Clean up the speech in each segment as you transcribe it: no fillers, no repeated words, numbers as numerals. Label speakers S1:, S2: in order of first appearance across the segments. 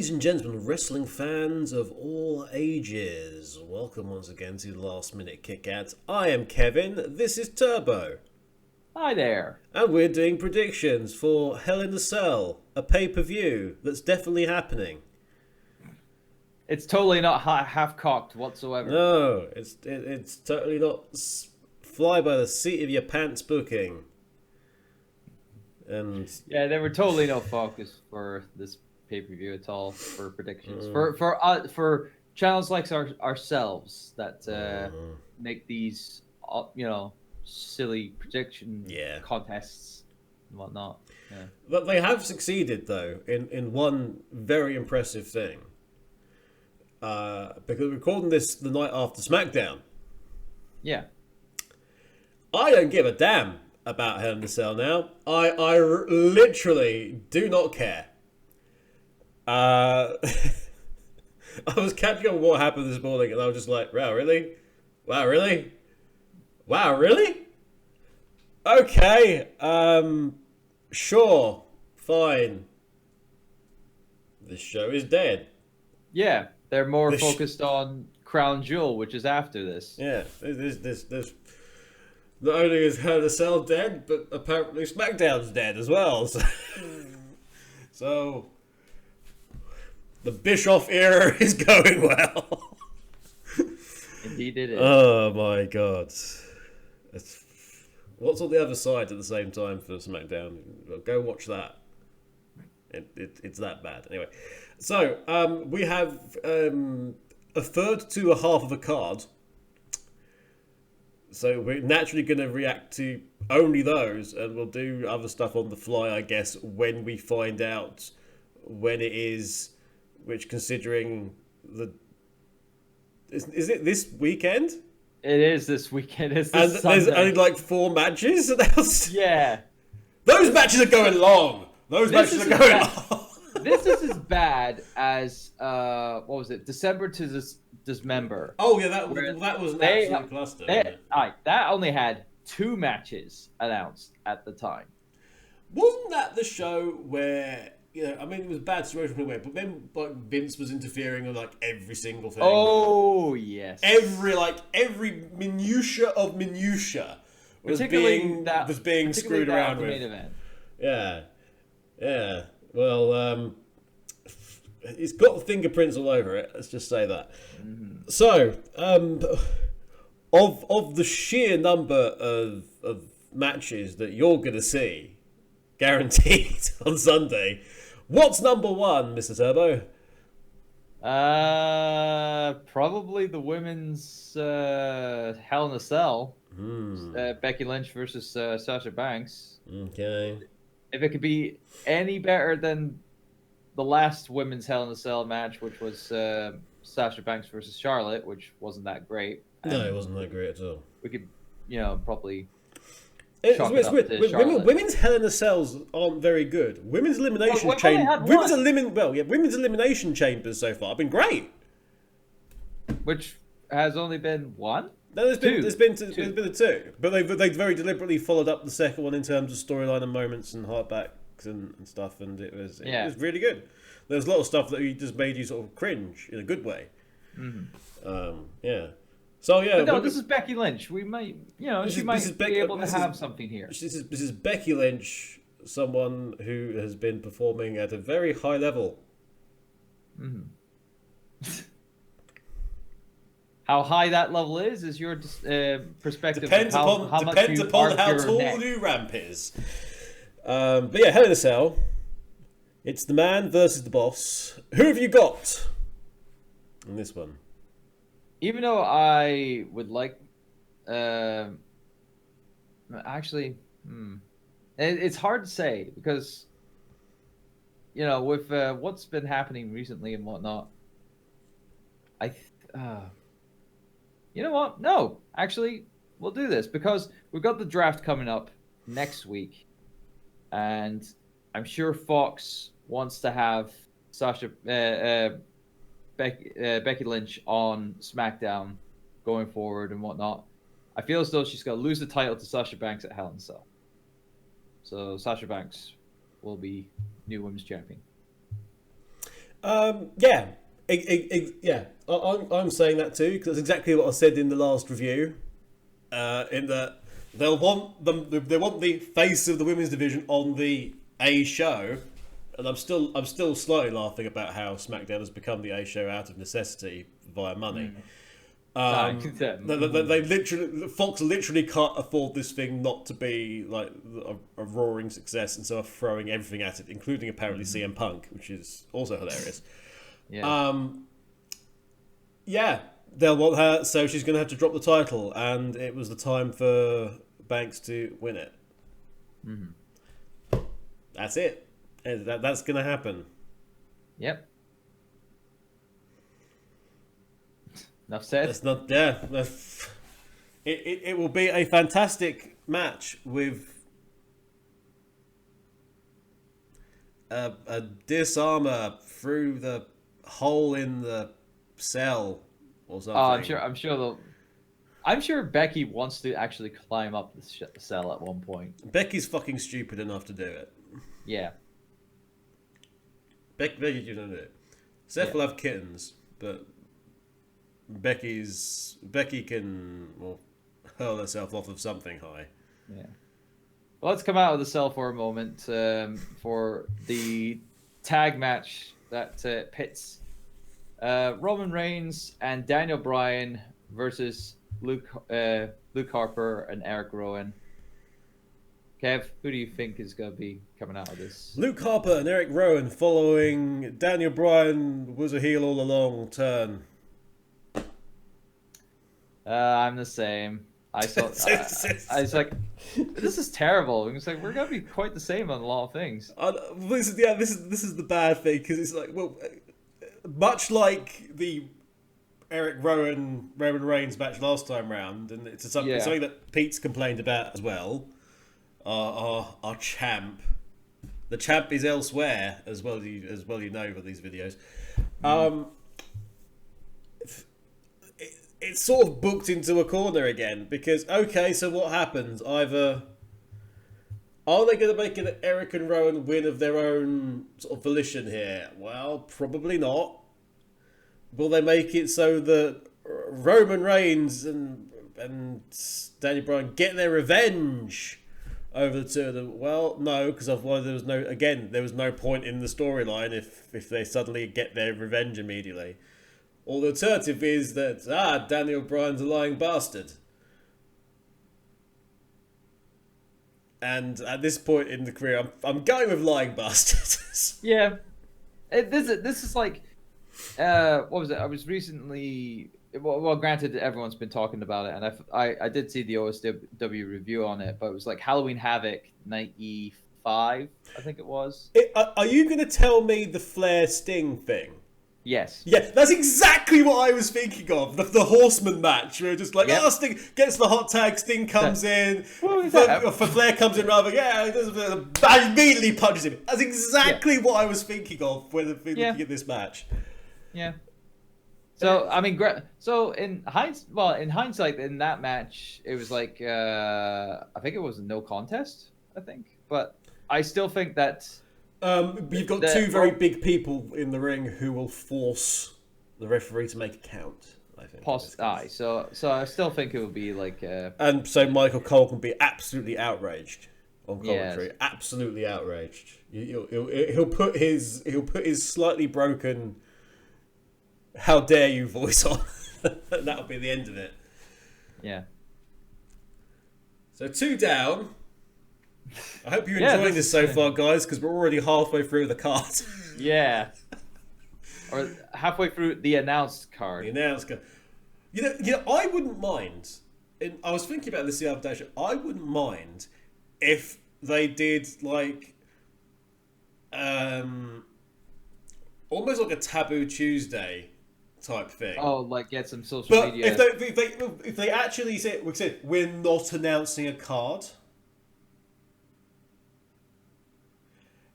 S1: Ladies and gentlemen, wrestling fans of all ages, welcome once again to Last Minute Kick-Out. I am Kevin, this is Turbo,
S2: Hi there.
S1: and we're doing predictions for Hell in a Cell, a pay-per-view that's definitely happening.
S2: It's totally not half-cocked whatsoever.
S1: No, it's totally not fly by the seat of your pants booking. And
S2: Yeah, there were totally no focus for this pay-per-view at all for predictions. For channels like ourselves that make these silly prediction contests and whatnot. Yeah.
S1: But they have succeeded, though, in one very impressive thing. Because we're recording this the night after SmackDown.
S2: Yeah.
S1: I don't give a damn about Hell in a Cell now. I literally do not care. I was catching on what happened this morning, and I was just like, wow, really? Wow, really? Wow, really? Okay, sure, fine. This show is dead.
S2: Yeah, they're more focused on Crown Jewel, which is after this.
S1: Yeah, there's not only is Hell in a Cell dead, but apparently SmackDown's dead as well. So the Bischoff era is going well.
S2: Indeed it is.
S1: Oh my god. What's on the other side at the same time for SmackDown? Go watch that. It's that bad. Anyway, so we have a third to a half of a card. So we're naturally going to react to only those, and we'll do other stuff on the fly, I guess, when we find out when it is. Which, considering is it this weekend?
S2: It is this weekend. It's
S1: and
S2: this
S1: there's
S2: Sunday.
S1: only like 4 matches announced.
S2: Yeah.
S1: Those matches are going long. Those matches are going long.
S2: This is as bad as what was it? December to Dismember.
S1: Oh yeah, that was an absolute cluster.
S2: That only had 2 matches announced at the time.
S1: Wasn't that the show where I mean, it was a bad situation anyway, but then like Vince was interfering on like every single thing.
S2: Oh yes.
S1: Every minutia of minutia was being screwed around with.
S2: Main event.
S1: Yeah. Well, it's got fingerprints all over it. Let's just say that. Mm-hmm. So, of the sheer number of matches that you're gonna see, guaranteed on Sunday, what's number 1, Mr. Turbo?
S2: Probably the women's Hell in a Cell. Becky Lynch versus Sasha Banks.
S1: Okay.
S2: If it could be any better than the last women's Hell in a Cell match, which was Sasha Banks versus Charlotte, which wasn't that great.
S1: No, it wasn't that great at all.
S2: We could, probably.
S1: Women's Hell in a Cells aren't very good. Women's elimination women's elimination chambers so far have been great.
S2: Which has only been one.
S1: No, there's been a 2, but they very deliberately followed up the second one in terms of storyline and moments and heartbacks and stuff, and it was really good. There's a lot of stuff that just made you sort of cringe in a good way. Mm-hmm. Yeah. So yeah,
S2: but no, this is Becky Lynch. We might, she might be able to have something here.
S1: This is Becky Lynch, someone who has been performing at a very high level.
S2: Mm-hmm. How high that level is your perspective.
S1: Depends upon how tall the new ramp is. But yeah, Hell in a Cell. It's the man versus the boss. Who have you got in this one?
S2: Even though I would like, it's hard to say because, with what's been happening recently and whatnot, you know what? No, actually, we'll do this because we've got the draft coming up next week, and I'm sure Fox wants to have Becky Lynch on SmackDown going forward and whatnot. I feel as though she's going to lose the title to Sasha Banks at Hell in a Cell. So Sasha Banks will be new women's champion.
S1: Yeah, yeah. I'm saying that too because that's exactly what I said in the last review. In that they want the face of the women's division on the A show, and I'm still slowly laughing about how SmackDown has become the A show out of necessity via money. They literally, Fox literally can't afford this thing not to be like a roaring success, and so are throwing everything at it, including apparently CM Punk, which is also hilarious. Yeah, they'll want her, so she's going to have to drop the title, and it was the time for Banks to win it. That's it. That's going to happen.
S2: Yep. Enough said.
S1: That's not. Yeah. It will be a fantastic match with a disarmer through the hole in the cell or something.
S2: I'm sure Becky wants to actually climb up the cell at one point.
S1: Becky's fucking stupid enough to do it.
S2: Yeah.
S1: Becky you don't do it. Seth will have kittens, but Becky can hurl herself off of something high.
S2: Yeah. Well, let's come out of the cell for a moment for the tag match that pits Roman Reigns and Daniel Bryan versus Luke Harper and Eric Rowan. Kev, who do you think is going to be coming out of this?
S1: Luke Harper and Eric Rowan following Daniel Bryan was a heel all along turn. I'm
S2: the same. I was like, this is terrible. It's like we're gonna be quite the same on a lot of things.
S1: This is the bad thing because it's like, well, much like the Eric Rowan Roman Reigns match last time round, and it's something that Pete's complained about as well. Our champ, the champ is elsewhere as well. You know with these videos. It's sort of booked into a corner again because, okay, so what happens? Either are they going to make an Eric and Rowan win of their own sort of volition here? Well, probably not. Will they make it so that Roman Reigns and Daniel Bryan get their revenge over the two of them? Well, no, because otherwise there was no point in the storyline if they suddenly get their revenge immediately. Or the alternative is that, Daniel Bryan's a lying bastard. And at this point in the career, I'm going with lying bastard.
S2: Yeah. This is like, what was it? I was recently, well, granted, everyone's been talking about it, and I did see the OSW review on it, but it was like Halloween Havoc 95, I think it was.
S1: Are you going to tell me the Flair Sting thing?
S2: Yes.
S1: Yeah, that's exactly what I was thinking of. The Horseman match, where just like, Sting gets the hot tag, Sting comes in, Flair comes in rather, immediately punches him. That's exactly what I was thinking of when looking at this match.
S2: Yeah. So, I mean, in hindsight, in that match, it was like, I think it was a no contest, I think. But I still think that...
S1: you've got two very big people in the ring who will force the referee to make a count, I think.
S2: So I still think it would be like...
S1: and so Michael Cole can be absolutely outraged on commentary. Yes. Absolutely outraged. He'll put his slightly broken "How dare you" voice on. And that'll be the end of it.
S2: Yeah.
S1: So 2 down. I hope you're enjoying this so far, guys, because we're already halfway through the card.
S2: Yeah. Or halfway through the announced card.
S1: The announced card. You know, I wouldn't mind. I was thinking about this the other day. I wouldn't mind if they did like, almost like a Taboo Tuesday type thing.
S2: Oh, like get some social media.
S1: If they actually said we're not announcing a card.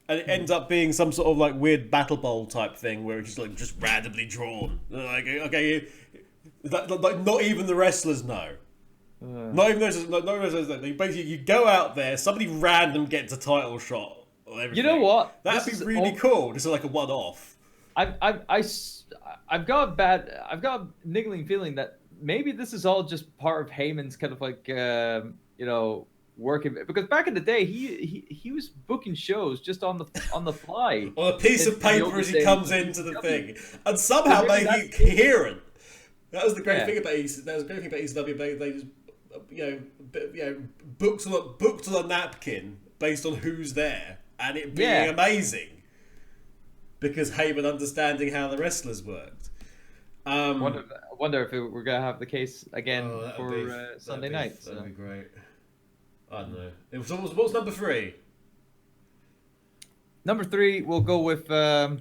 S1: And it ends up being some sort of like weird battle bowl type thing where it's just randomly drawn. Like, okay, like not even the wrestlers know. Not even those. No wrestlers know. Basically, you go out there, somebody random gets a title shot.
S2: You know what?
S1: That'd be really cool. Just like a one-off.
S2: I've got a niggling feeling that maybe this is all just part of Heyman's kind of like working, because back in the day he was booking shows just on the fly
S1: on a piece of paper as he comes into the thing, and somehow
S2: So
S1: make it coherent. That was the great thing about ECW. They just booked on a napkin based on who's there, and it being amazing because Heyman understanding how the wrestlers worked.
S2: I wonder if we're gonna have the case again for Sunday night.
S1: That'd be great. I don't know. What's number 3?
S2: Number 3, we'll go with the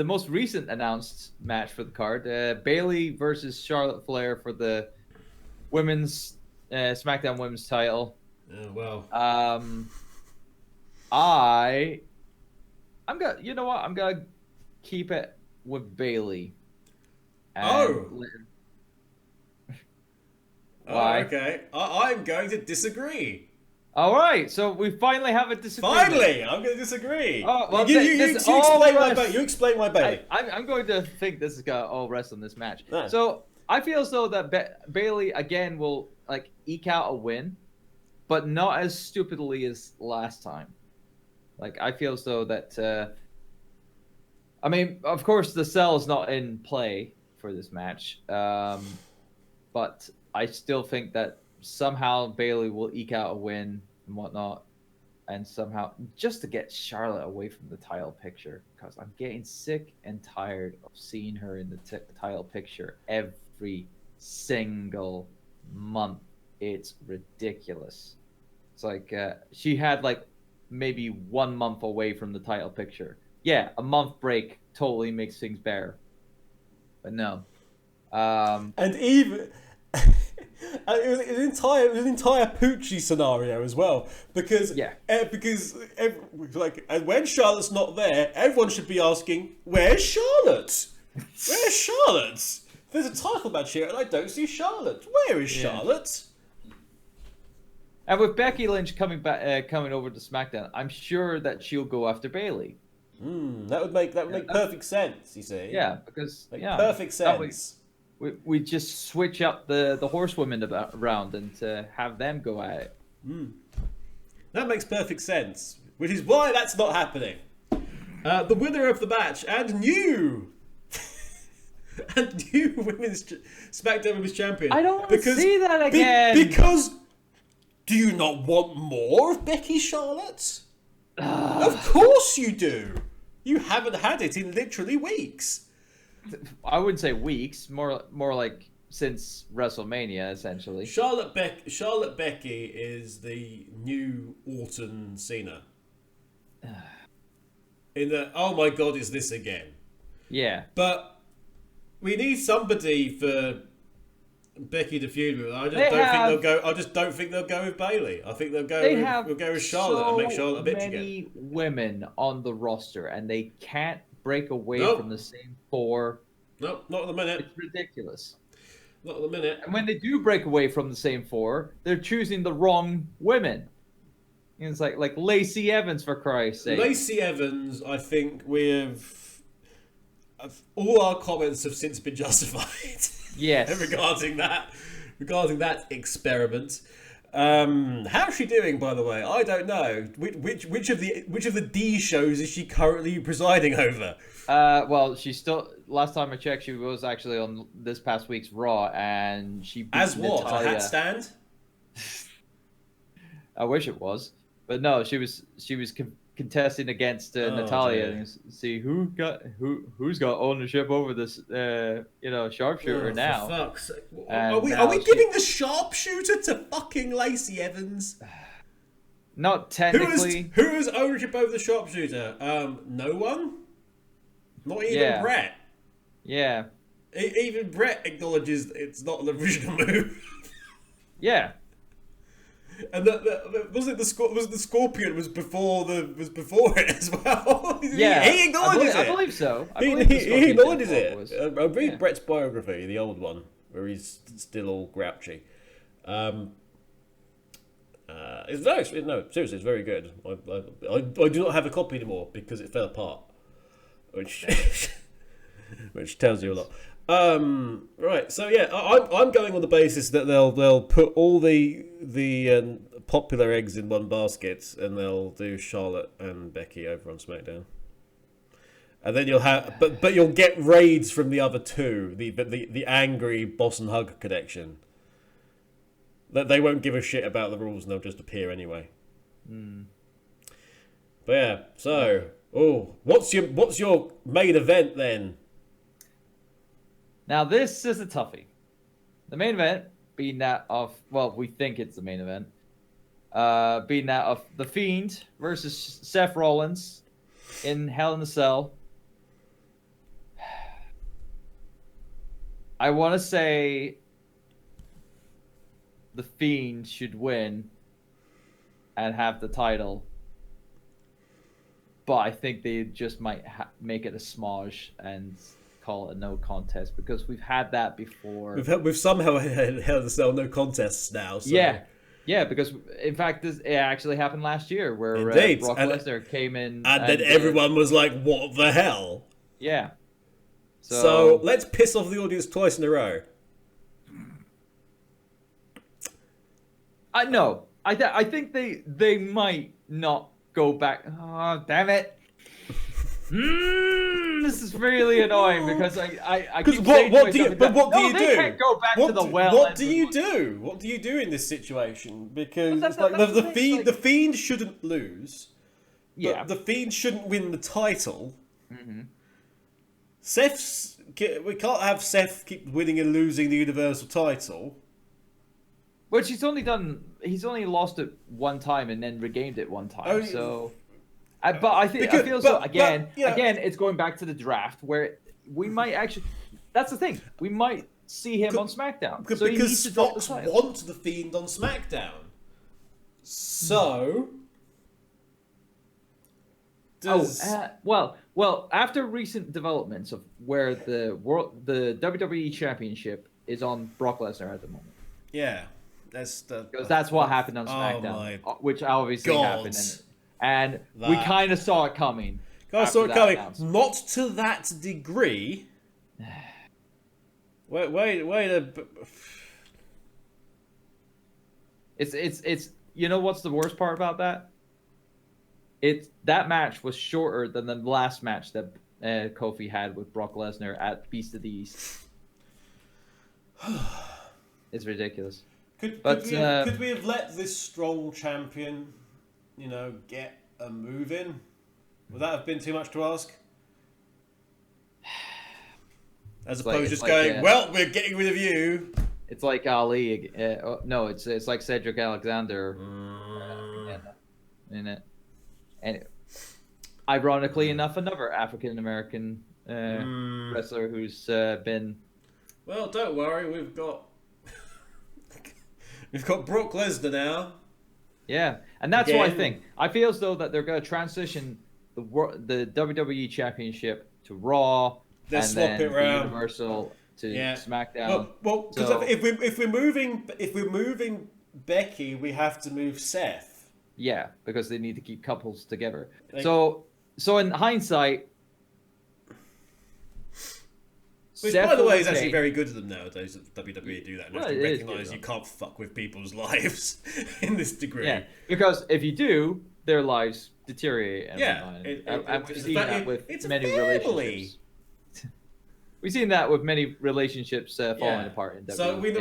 S2: most recent announced match for the card: Bayley versus Charlotte Flair for the women's SmackDown Women's title.
S1: Well.
S2: I'm gonna keep it with Bayley.
S1: Why? Okay. I'm going to disagree.
S2: All right, so we finally have a disagreement.
S1: Finally, I'm going to disagree.
S2: Oh, well,
S1: you explain why Bayley.
S2: I'm going to think this is gonna all rest on this match.
S1: No.
S2: So I feel as though that Bayley again will like eke out a win, but not as stupidly as last time. Like I feel as though that. I mean, of course, the cell is not in play for this match, but I still think that somehow Bayley will eke out a win and whatnot, and somehow just to get Charlotte away from the title picture, because I'm getting sick and tired of seeing her in the title picture every single month. It's ridiculous. It's like she had like maybe 1 month away from the title picture. Yeah, a month break totally makes things better, but no.
S1: And even it was an entire Poochie scenario as well, because when Charlotte's not there, everyone should be asking, "Where's Charlotte? Where's Charlotte? There's a title match here, and I don't see Charlotte. Where is Charlotte?"
S2: And with Becky Lynch coming over to SmackDown, I'm sure that she'll go after Bayley.
S1: That would make perfect sense. You see?
S2: Yeah, because
S1: perfect sense.
S2: We just switch up the horsewomen around and have them go at it.
S1: That makes perfect sense, which is why that's not happening. The winner of the match and new SmackDown Women's Champion.
S2: I don't want to see that again.
S1: Because do you not want more of Becky Charlotte? Of course you do. You haven't had it in literally weeks.
S2: I wouldn't say weeks, more like since WrestleMania, essentially.
S1: Charlotte Becky is the new Orton Cena. In the oh my god, is this again?
S2: Yeah.
S1: But we need somebody for Becky to feud with. I just don't think they'll go with Bayley. I think they'll go with Charlotte and make Charlotte a bitch again.
S2: Many women on the roster, and they can't break away from the same 4.
S1: Nope, not at the minute.
S2: It's ridiculous.
S1: Not at the minute.
S2: And when they do break away from the same 4, they're choosing the wrong women. And it's like Lacey Evans, for Christ's sake.
S1: Lacey Evans, I think all our comments have since been justified.
S2: Yes.
S1: regarding that experiment. How's she doing, by the way? I don't know. Which of the D shows is she currently presiding over?
S2: Well, she's still. Last time I checked, she was actually on this past week's Raw, and she beat Natalya.
S1: A hat stand?
S2: I wish it was, but no. She was contesting against Natalya, and see who's got ownership over this sharpshooter now.
S1: For fuck's sake. Are we giving the sharpshooter to fucking Lacey Evans?
S2: Not technically.
S1: Who has ownership over the sharpshooter? No one. Not even Brett.
S2: Yeah.
S1: Even Brett acknowledges it's not an original move.
S2: Yeah.
S1: And was the Scorpion was before it as well?
S2: Yeah,
S1: he acknowledges it.
S2: I believe so.
S1: He acknowledges it. I read Brett's biography, the old one, where he's still all grouchy. no, seriously, it's very good. I do not have a copy anymore because it fell apart, which which tells you a lot. Right, so yeah, I'm going on the basis that they'll put all the popular eggs in one basket, and they'll do Charlotte and Becky over on SmackDown, and then you'll have but you'll get raids from the other two, the angry Boss and Hug connection. That they won't give a shit about the rules and they'll just appear anyway. But yeah, so what's your main event then?
S2: Now this is a toughie. The main event being that of we think it's the main event. Being that of The Fiend versus Seth Rollins in Hell in a Cell. I want to say The Fiend should win and have the title, but I think they just might make it a smosh and call it a no contest, because we've had that before.
S1: We've somehow had Hell in a Cell no contests now. So.
S2: Yeah, because in fact it actually happened last year where Brock Lesnar came in,
S1: and then everyone was like, "What the hell?"
S2: Yeah.
S1: So let's piss off the audience twice in a row.
S2: No, I think they might not go back. Oh, damn it! This is really annoying because I keep saying
S1: what do you do?
S2: They can't go back to the well.
S1: What do you do? What do you do in this situation? Because it's like the Fiend shouldn't lose.
S2: Yeah.
S1: But the Fiend shouldn't win the title.
S2: Mm-hmm.
S1: We can't have Seth keep winning and losing the Universal title.
S2: Which he's only lost it one time and then regained it one time. But I feel again, it's going back to the draft where we might actually. That's the thing. We might see him on SmackDown.
S1: Because Fox want the Fiend on SmackDown. So.
S2: Well, after recent developments of where the WWE Championship is on Brock Lesnar at the moment.
S1: Yeah.
S2: Because that's what happened on SmackDown, which obviously happened. And we kind of saw it coming.
S1: Not to that degree. Wait.
S2: It's you know what's the worst part about that? That match was shorter than the last match that Kofi had with Brock Lesnar at Beast of the East. It's ridiculous.
S1: Could we have let this strong champion, get a move in? Would that have been too much to ask? As opposed to just going, we're getting rid of you.
S2: It's like Ali. No, it's like Cedric Alexander in it. And ironically enough, another African American wrestler who's been.
S1: Well, don't worry, we've got Brock Lesnar now.
S2: Yeah, and that's what I think. I feel as though that they're going to transition the WWE Championship to Raw, and then the Universal to SmackDown.
S1: Well, because if we're moving Becky, we have to move Seth.
S2: Yeah, because they need to keep couples together. So in hindsight,
S1: which, by the way, is actually very good of them nowadays that WWE do that and actually recognise you can't fuck with people's lives in this degree.
S2: Yeah, because if you do, their lives deteriorate. And we've seen that with many relationships. We've seen that with many relationships falling apart in WWE.
S1: So we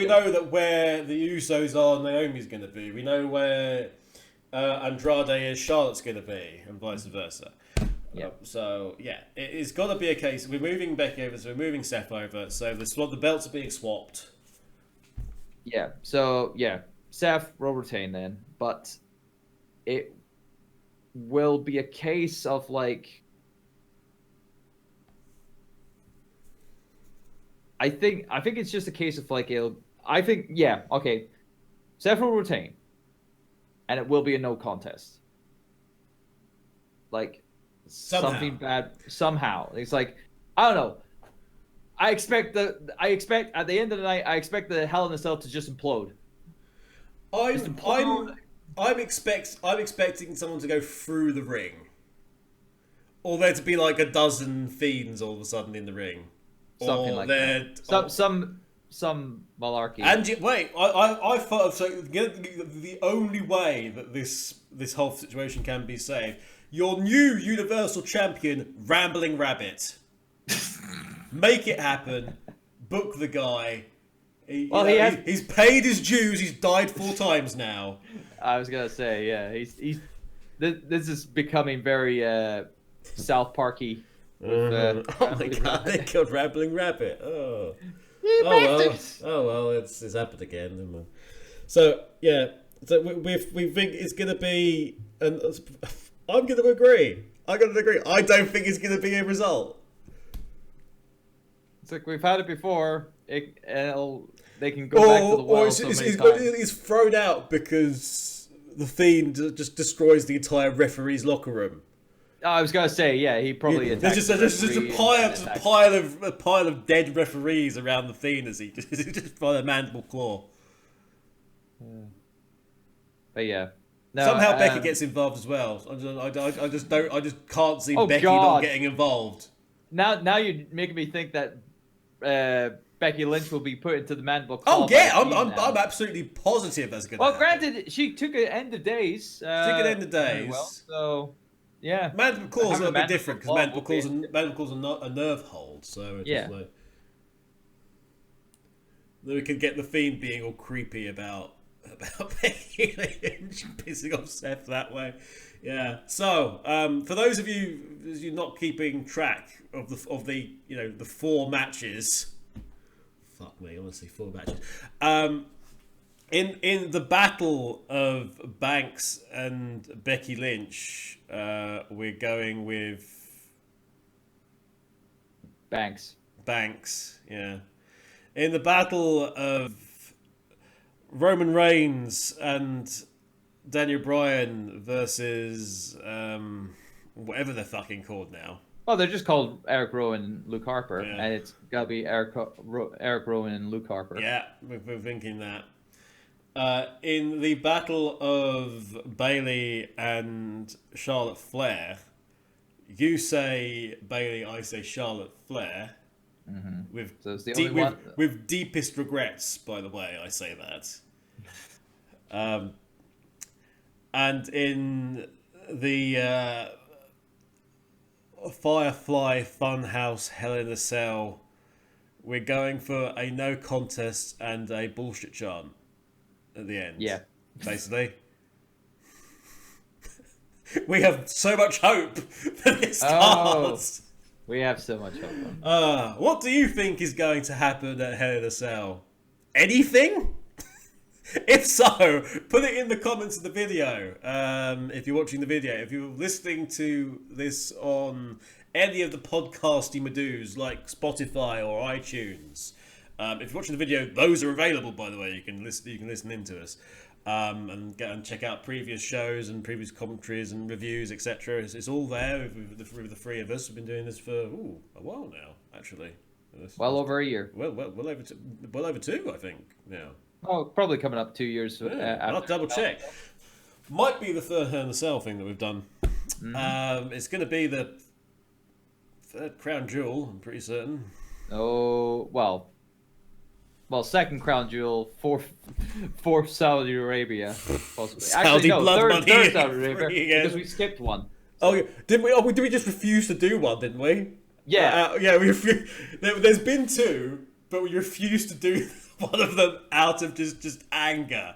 S1: know that where the Usos are, Naomi's going to be. We know where Andrade is, Charlotte's going to be, and vice versa.
S2: Yeah.
S1: It's got to be a case. We're moving Becky over, so we're moving Seth over. So the belts are being swapped.
S2: Yeah. So Seth will retain then, but it will be a case of like. I think it's just a case of like Seth will retain, and it will be a no contest. Like something bad somehow. It's like I don't know. I expect at the end of the night, I expect the Hell in a Cell to just implode.
S1: I'm expecting someone to go through the ring, or there to be like a dozen fiends all of a sudden in the ring,
S2: something like that. Some malarkey.
S1: And I thought of the only way that this whole situation can be saved. Your new Universal Champion, Rambling Rabbit. Make it happen. Book the guy. He's paid his dues. He's died 4 times now.
S2: I was gonna say, yeah, he's. This is becoming very South Parky.
S1: Oh my god! They killed Rambling Rabbit. Oh. Well, it's happened again. So yeah, we think it's gonna be, and I'm gonna agree. I don't think it's gonna be a result.
S2: It's like we've had it before. They can go back to the well.
S1: It's thrown out because the Fiend just destroys the entire referee's locker room.
S2: I was gonna say, yeah, he probably attacked.
S1: There's just a pile of dead referees around the Fiend as he just by the mandible claw.
S2: But yeah, no,
S1: somehow Becky gets involved as well. I just can't see Becky not getting involved.
S2: Now you're making me think that Becky Lynch will be put into the mandible claw.
S1: Oh yeah, I'm absolutely positive that's gonna.
S2: Well, granted, she took an end of days. Well, so. Yeah,
S1: mandible claws are a bit different because mandible claws are not a nerve hold, so it's just like then we could get the Fiend being all creepy about Becky Lynch pissing off Seth that way. Yeah. So for those of you not keeping track of the the 4 matches, fuck me, I want to say 4 matches. In the battle of Banks and Becky Lynch, we're going with
S2: Banks.
S1: Yeah. In the battle of Roman Reigns and Daniel Bryan versus whatever they're fucking called now.
S2: Oh, they're just called Eric Rowan and Luke Harper, and it's gotta be Eric Rowan and Luke Harper.
S1: Yeah, we're thinking that. In the battle of Bayley and Charlotte Flair, you say Bayley, I say Charlotte Flair.
S2: Mm-hmm.
S1: With deepest regrets, by the way, I say that. And in the Firefly Funhouse Hell in a Cell, we're going for a no contest and a bullshit chant at the end.
S2: Yeah.
S1: Basically. We have so much hope for this card.
S2: We have so much hope.
S1: What do you think is going to happen at Hell in a Cell? Anything? If so, put it in the comments of the video. If you're watching the video, if you're listening to this on any of the podcasty madoos like Spotify or iTunes, if you're watching the video, those are available. By the way, you can listen into us and go and check out previous shows and previous commentaries and reviews, etc. It's all there. With the 3 of us, we've been doing this for a while now, actually.
S2: Well over a year.
S1: Well over 2, I think now.
S2: Oh, probably coming up 2 years.
S1: I'll double check. Might be the third Hell in a Cell thing that we've done. Mm-hmm. It's going to be the 3rd Crown Jewel, I'm pretty certain.
S2: Oh, well, second Crown Jewel, fourth Saudi Arabia, possibly.
S1: Saudi blood money.
S2: Third Saudi Arabia, because we skipped one.
S1: Oh, yeah. Didn't we? Did we just refuse to do one? Didn't we?
S2: Yeah.
S1: There's been 2, but we refused to do one of them out of just anger.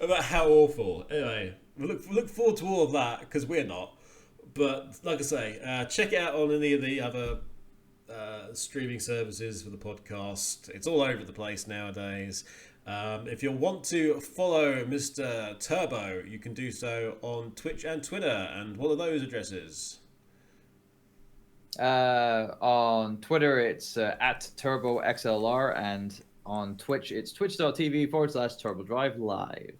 S1: About how awful. Anyway, we look forward to all of that because we're not. But like I say, check it out on any of the other streaming services for the podcast. It's all over the place nowadays. If you want to follow Mr. Turbo, you can do so on Twitch and Twitter. And what are those addresses?
S2: On Twitter, it's at TurboXLR, and on Twitch, it's twitch.tv/TurboDrive Live.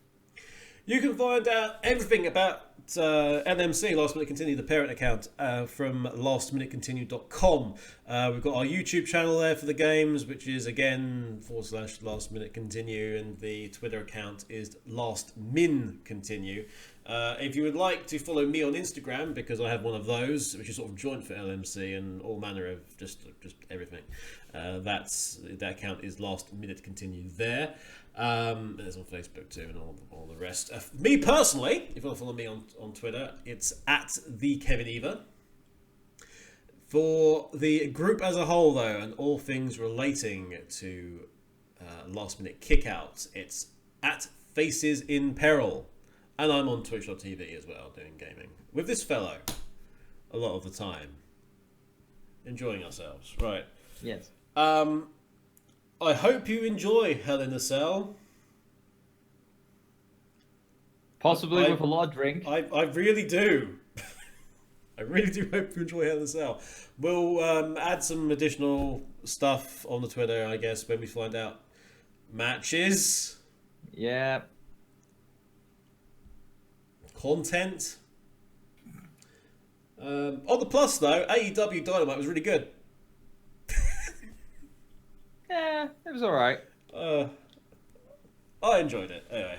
S1: You can find out everything about LMC, Last Minute Continue, the parent account, from lastminutecontinue.com. We've got our YouTube channel there for the games, which is again /Last Minute Continue, and the Twitter account is LastMinContinue. If you would like to follow me on Instagram, because I have one of those, which is sort of joint for LMC and all manner of just everything, that account is Last Minute Continue there. And it's on Facebook too, and all the rest. Me personally, if you want to follow me on Twitter, it's at the Kevin Eva. For the group as a whole, though, and all things relating to Last Minute Kickouts, it's at Faces in Peril. And I'm on Twitch.tv as well, doing gaming with this fellow a lot of the time. Enjoying ourselves, right?
S2: Yes.
S1: I hope you enjoy Hell in a Cell.
S2: Possibly with a lot of drink.
S1: I really do. I really do hope you enjoy Hell in a Cell. We'll add some additional stuff on the Twitter, I guess, when we find out matches.
S2: Yeah.
S1: Content. On the plus, though, AEW Dynamite was really good.
S2: Yeah, it was alright.
S1: I enjoyed it. Anyway.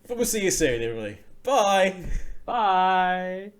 S1: But we'll see you soon, everybody. Bye.
S2: Bye.